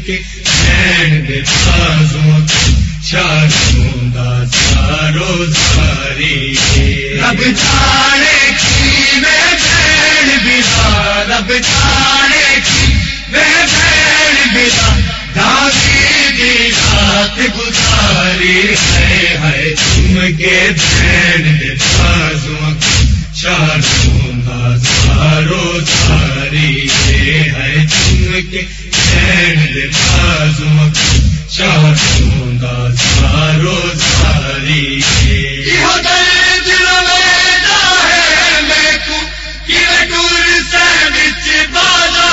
के नैन दे बाजुआं चारों दा सारो सारी रब जाने की मैं भैन बिला रब जाने की मैं भैन बिला दादी दी रात गुजारी है चुमके भैन दे बाजुआं चारों दा सारो सारी है चुमके भैन दे बाजुआं चारों दा सारो सारी इहो दर्द लवेदा है मैं को कि टूर से विच बाजा